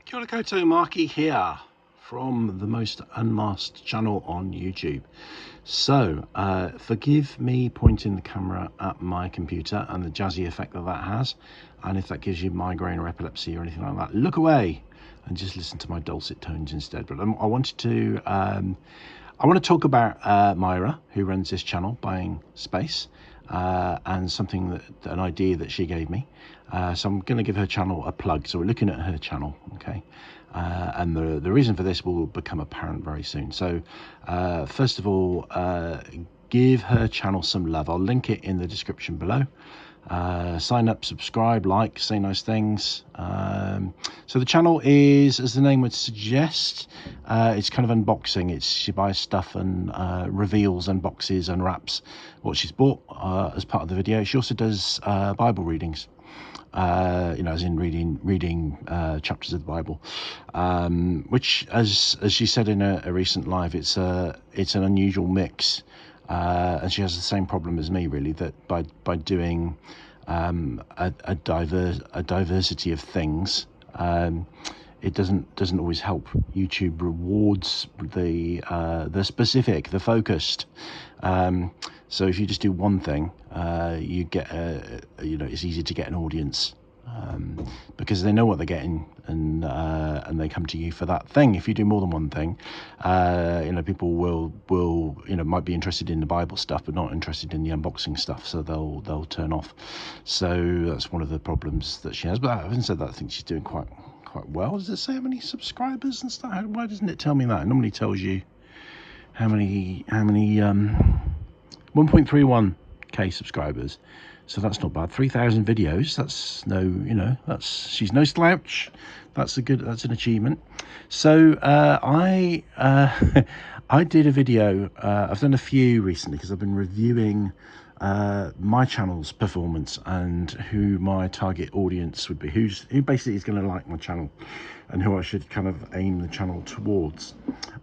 Kia ora koutou, Marky here from the most unmasked channel on YouTube. So, forgive me pointing the camera at my computer and the jazzy effect that that has. And if that gives you migraine or epilepsy or anything like that, look away and just listen to my dulcet tones instead. But I want to talk about Myra, who runs this channel, Buying Space, and something an idea that she gave me. So I'm going to give her channel a plug. So we're looking at her channel, okay? And the reason for this will become apparent very soon. So first of all, give her channel some love. I'll link it in the description below. Sign up, subscribe, like, say nice things. So the channel is, as the name would suggest, it's kind of unboxing. She buys stuff and reveals, unboxes, unwraps what she's bought as part of the video. She also does Bible readings, as in reading chapters of the Bible, which, as she said in a recent live, it's an unusual mix. And she has the same problem as me, really, that by doing a diversity of things, it doesn't always help. YouTube rewards the specific, the focused. So if you just do one thing, you get it's easy to get an audience. Because they know what they're getting, and they come to you for that thing. If you do more than one thing, people will might be interested in the Bible stuff but not interested in the unboxing stuff, so they'll turn off. So that's one of the problems that she has. But having said that, I think she's doing quite well. Does it say how many subscribers and stuff? Why doesn't it tell me that? It normally tells you how many 1.31k subscribers. So that's not bad. 3,000 videos. That's she's no slouch. That's an achievement. So I did a video. I've done a few recently because I've been reviewing my channel's performance and who my target audience would be, who basically is going to like my channel and who I should kind of aim the channel towards.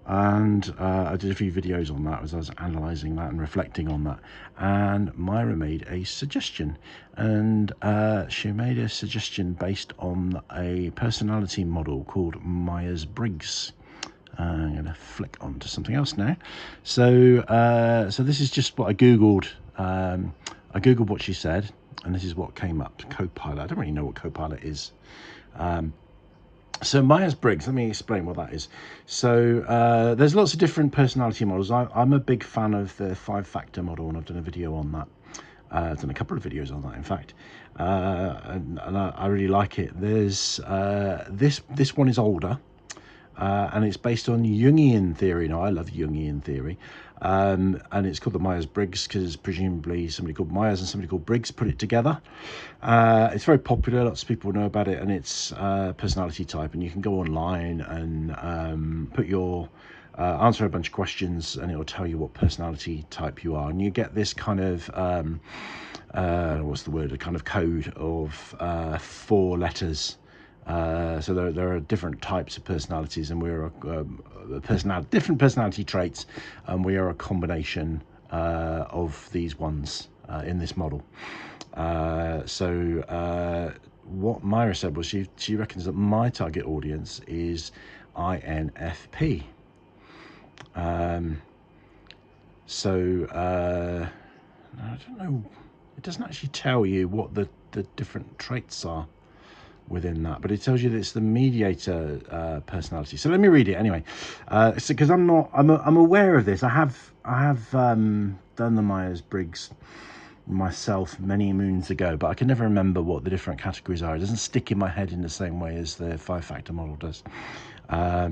And I did a few videos on that as I was analysing that and reflecting on that. And Myra made a suggestion, and she made a suggestion based on a personality model called Myers-Briggs. I'm going to flick on to something else now. So this is just what I googled. I googled what she said, and this is what came up. Copilot. I don't really know what Copilot is. So Myers-Briggs, let me explain what that is. So there's lots of different personality models. I'm a big fan of the 5-factor model, and I've done a video on that. I've done a couple of videos on that, in fact, and I really like it. There's this one is older, and it's based on Jungian theory. Now, I love Jungian theory, and it's called the Myers-Briggs because presumably somebody called Myers and somebody called Briggs put it together. It's very popular, lots of people know about it, and it's personality type, and you can go online and put your answer a bunch of questions, and it will tell you what personality type you are, and you get this kind of what's the word, a kind of code of 4 letters. So there are different types of personalities, and we're different personality traits, and we are a combination of these ones in this model. What Myra said was she reckons that my target audience is INFP. I don't know, it doesn't actually tell you what the different traits are within that, but it tells you that it's the mediator personality. So let me read it anyway, because I'm aware of this. I have done the Myers-Briggs myself many moons ago, but I can never remember what the different categories are. It doesn't stick in my head in the same way as the 5-factor model does. Let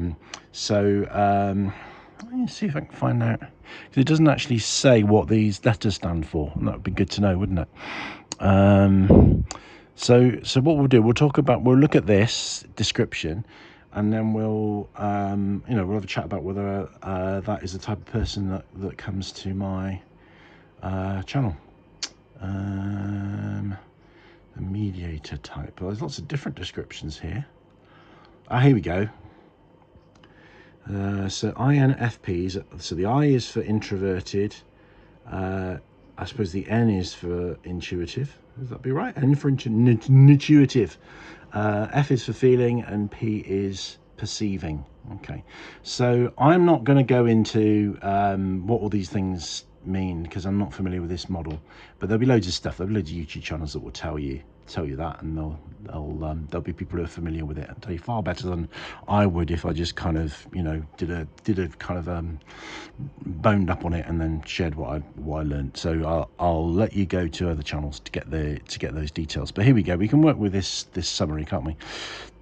me see if I can find out, because it doesn't actually say what these letters stand for, and that would be good to know, wouldn't it? So what we'll do, we'll look at this description, and then we'll have a chat about whether that is the type of person that comes to my channel. The mediator type. Well, there's lots of different descriptions here. Here we go. So INFPs, so the I is for introverted, I suppose the N is for intuitive, Would that be right? N for intuitive. F is for feeling, and P is perceiving. Okay, so I'm not going to go into what all these things mean because I'm not familiar with this model, but there'll be loads of stuff. There'll be loads of YouTube channels that will tell you that, and there'll be people who are familiar with it and tell you far better than I would if I just kind of, you know, did a kind of boned up on it and then shared what I learned. So I'll let you go to other channels to get those details. But here we go. We can work with this summary, can't we?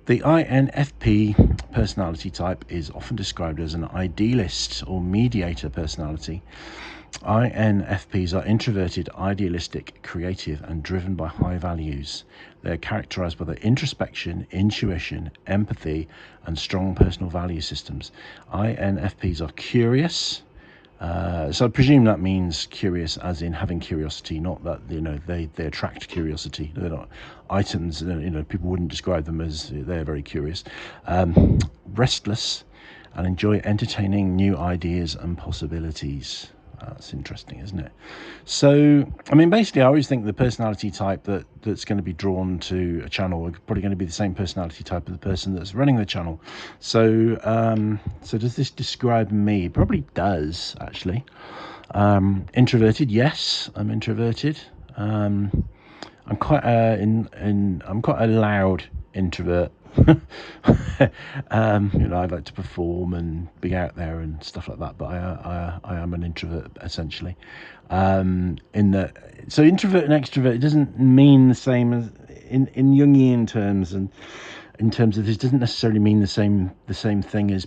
The INFP personality type is often described as an idealist or mediator personality. INFPs are introverted, idealistic, creative, and driven by high values. They're characterized by their introspection, intuition, empathy, and strong personal value systems. INFPs are curious. So I presume that means curious as in having curiosity, not that, you know, they attract curiosity. They're not items, you know, people wouldn't describe them as they're very curious. Restless, and enjoy entertaining new ideas and possibilities. That's interesting, isn't it? So, I mean, basically, I always think the personality type that's going to be drawn to a channel are probably going to be the same personality type of the person that's running the channel. So, so does this describe me? It probably does, actually. Introverted, yes, I'm introverted. I'm quite I'm quite a loud introvert. You know, I like to perform and be out there and stuff like that, but I am an introvert essentially. In that, so introvert and extrovert, it doesn't mean the same as in Jungian terms, and in terms of this doesn't necessarily mean the same thing as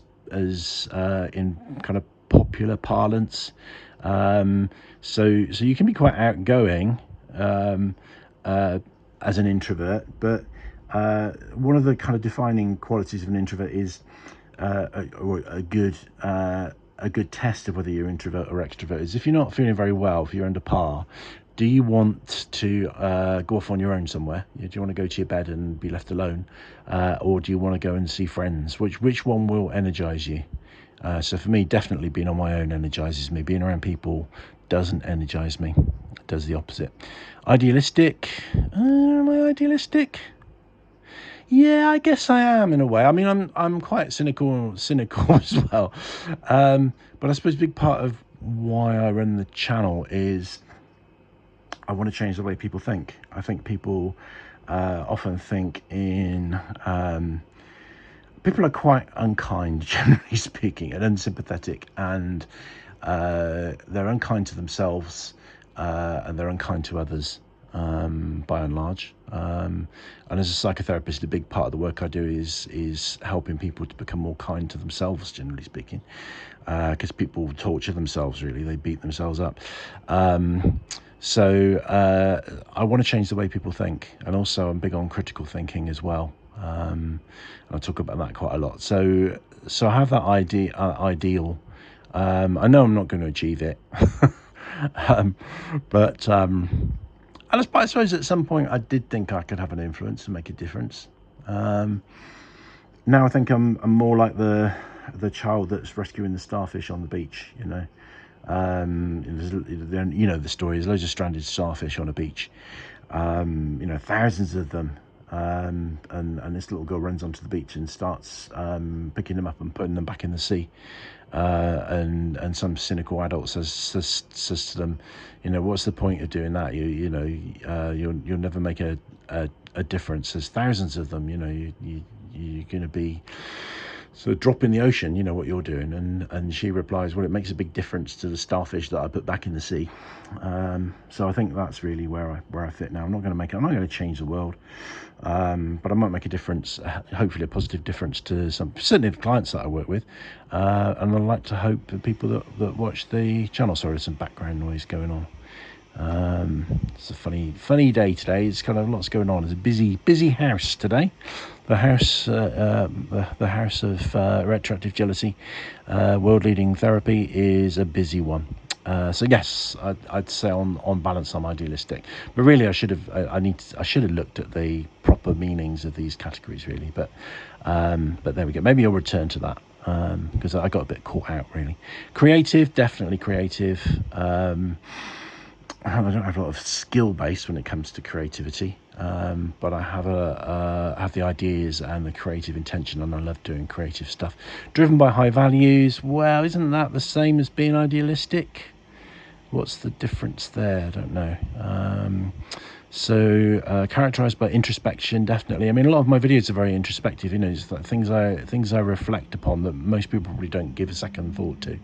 in kind of popular parlance. So you can be quite outgoing as an introvert, but one of the kind of defining qualities of an introvert is a good test of whether you're introvert or extrovert is if you're not feeling very well, if you're under par, do you want to go off on your own somewhere? Do you want to go to your bed and be left alone, or do you want to go and see friends? Which one will energize you? So for me, definitely being on my own energizes me. Being around people doesn't energize me. It does the opposite. Idealistic. Am I idealistic? Yeah, I guess I am in a way. I mean, I'm quite cynical as well. But I suppose a big part of why I run the channel is I want to change the way people think. I think people often think in people are quite unkind, generally speaking, and unsympathetic, and they're unkind to themselves and they're unkind to others. By and large, and as a psychotherapist, a big part of the work I do is helping people to become more kind to themselves, generally speaking, because people torture themselves, really. They beat themselves up. So I want to change the way people think, and also I'm big on critical thinking as well. I'll talk about that quite a lot. So I have that ideal. I know I'm not going to achieve it, but and I suppose at some point I did think I could have an influence and make a difference. Now I think I'm more like the child that's rescuing the starfish on the beach. You know, you know the story. There's loads of stranded starfish on a beach. You know, thousands of them. And this little girl runs onto the beach and starts picking them up and putting them back in the sea. And some cynical adult says to them, you know, what's the point of doing that? You'll never make a difference. There's thousands of them. You know, you're going to be sort of drop in the ocean. You know what you're doing. And she replies, well, it makes a big difference to the starfish that I put back in the sea. So I think that's really where I fit now. I'm not going to change the world, but I might make a difference, hopefully a positive difference to certainly the clients that I work with, and I'd like to hope the people that watch the channel. Sorry, there's some background noise going on. It's a funny day today. It's kind of lots going on. It's a busy house today. The house of retroactive jealousy, world leading therapy, is a busy one. So yes, I'd say on balance I'm idealistic, but really I should have looked at the proper meanings of these categories, really. But there we go. Maybe I'll return to that because I got a bit caught out, really. Creative, definitely creative. I don't have a lot of skill base when it comes to creativity, but I have the ideas and the creative intention, and I love doing creative stuff. Driven by high values. Well, isn't that the same as being idealistic? What's the difference there? I don't know. Characterized by introspection, definitely. I mean, a lot of my videos are very introspective. You know, it's like things I reflect upon that most people probably don't give a second thought to,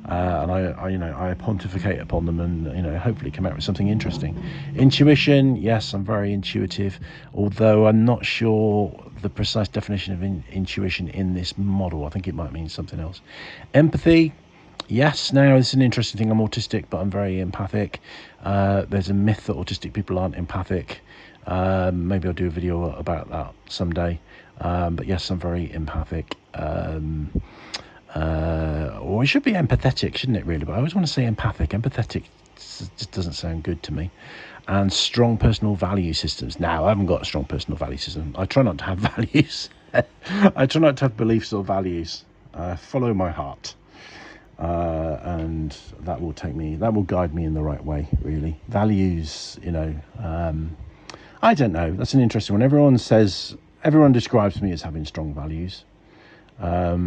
and I pontificate upon them, and hopefully come out with something interesting. Intuition, yes, I'm very intuitive, although I'm not sure the precise definition of intuition in this model. I think it might mean something else. Empathy. Yes, now this is an interesting thing. I'm autistic, but I'm very empathic. There's a myth that autistic people aren't empathic. Maybe I'll do a video about that someday. But yes, I'm very empathic. Or it should be empathetic, shouldn't it, really? But I always want to say empathic. Empathetic just doesn't sound good to me. And strong personal value systems. Now, I haven't got a strong personal value system. I try not to have values. I try not to have beliefs or values. Follow my heart. And that will guide me in the right way, really. Values, I don't know. That's an interesting one. Everyone describes me as having strong values. I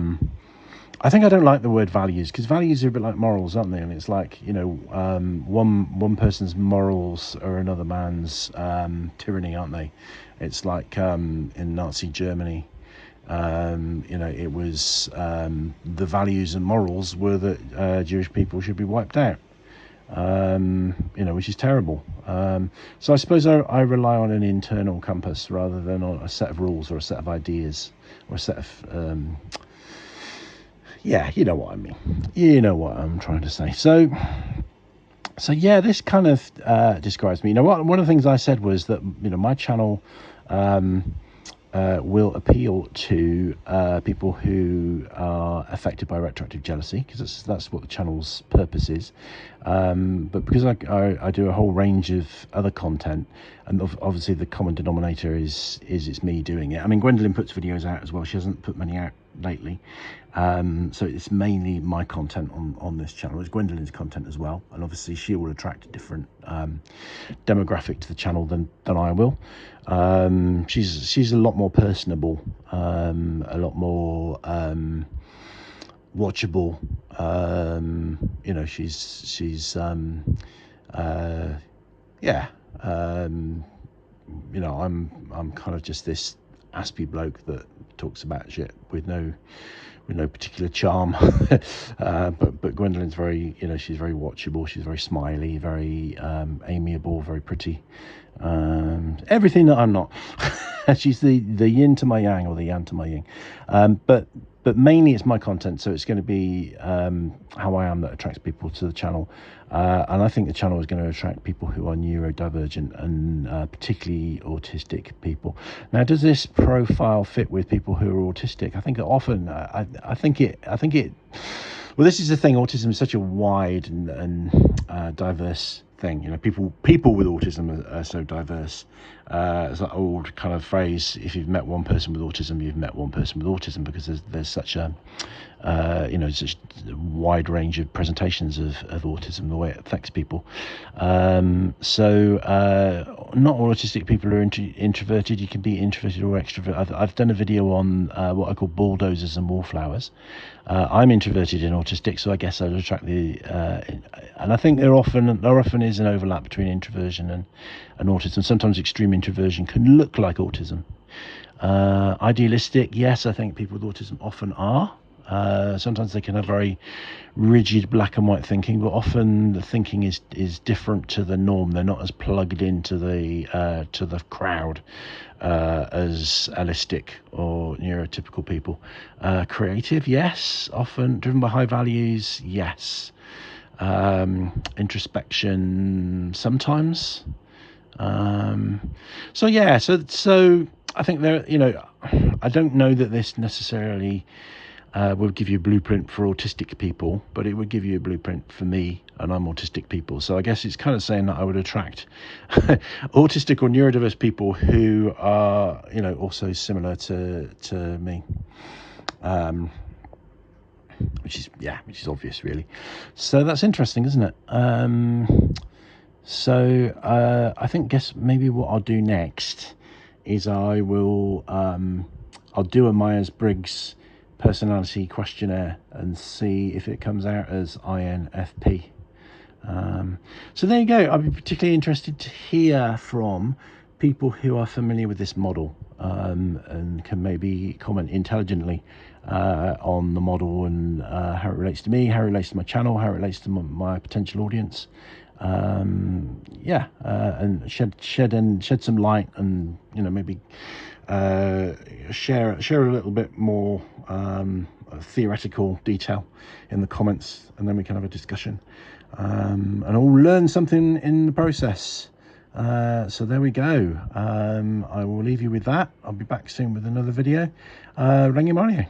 think I don't like the word values, because values are a bit like morals, aren't they? And it's like, one person's morals are another man's tyranny, aren't they? It's like in Nazi Germany. It was the values and morals were that Jewish people should be wiped out, which is terrible. So I suppose I rely on an internal compass rather than on a set of rules or a set of ideas or a set of you know what I mean. You know what I'm trying to say. So yeah, this kind of describes me. One of the things I said was that my channel will appeal to people who are affected by retroactive jealousy, because that's what the channel's purpose is. But because I do a whole range of other content, and obviously the common denominator is it's me doing it. I mean, Gwendoline puts videos out as well. She hasn't put many out lately. So it's mainly my content on this channel. It's Gwendoline's content as well, and obviously she will attract a different demographic to the channel than I will. She's a lot more personable, a lot more watchable. I'm kind of just this aspy bloke that talks about shit with no particular charm. but Gwendoline's very, she's very watchable, she's very smiley, very amiable, very pretty, everything that I'm not. She's the yin to my yang, or the yang to my yin. But mainly it's my content, so it's going to be how I am that attracts people to the channel. And I think the channel is going to attract people who are neurodivergent, and particularly autistic people. Now, does this profile fit with people who are autistic? I think often, I think it. Well, this is the thing. Autism is such a wide and diverse thing. People with autism are so diverse. It's that old kind of phrase: if you've met one person with autism, you've met one person with autism, because there's such a such a wide range of presentations of autism, the way it affects people. Not all autistic people are introverted. You can be introverted or extroverted. I've done a video on what I call bulldozers and wallflowers. I'm introverted and autistic, so I guess I'd attract and I think there often is an overlap between introversion and autism. Sometimes extreme introversion can look like autism. Idealistic, yes, I think people with autism often are. Sometimes they can have very rigid black and white thinking, but often the thinking is different to the norm. They're not as plugged into the crowd as idealistic or neurotypical people. Creative, yes, often driven by high values, yes. Introspection, sometimes. So I think I don't know that this necessarily would give you a blueprint for autistic people, but it would give you a blueprint for me, and I'm autistic people. So I guess it's kind of saying that I would attract autistic or neurodiverse people who are, also similar to me. Which is obvious, really. So that's interesting, isn't it? So I think maybe what I'll do next is I'll do a Myers-Briggs personality questionnaire and see if it comes out as INFP. So there you go. I'd be particularly interested to hear from people who are familiar with this model, and can maybe comment intelligently on the model and how it relates to me, how it relates to my channel, how it relates to my potential audience. And shed some light, and maybe share a little bit more theoretical detail in the comments, and then we can have a discussion, and all learn something in the process. So there we go. I will leave you with that. I'll be back soon with another video. Rangi Mario.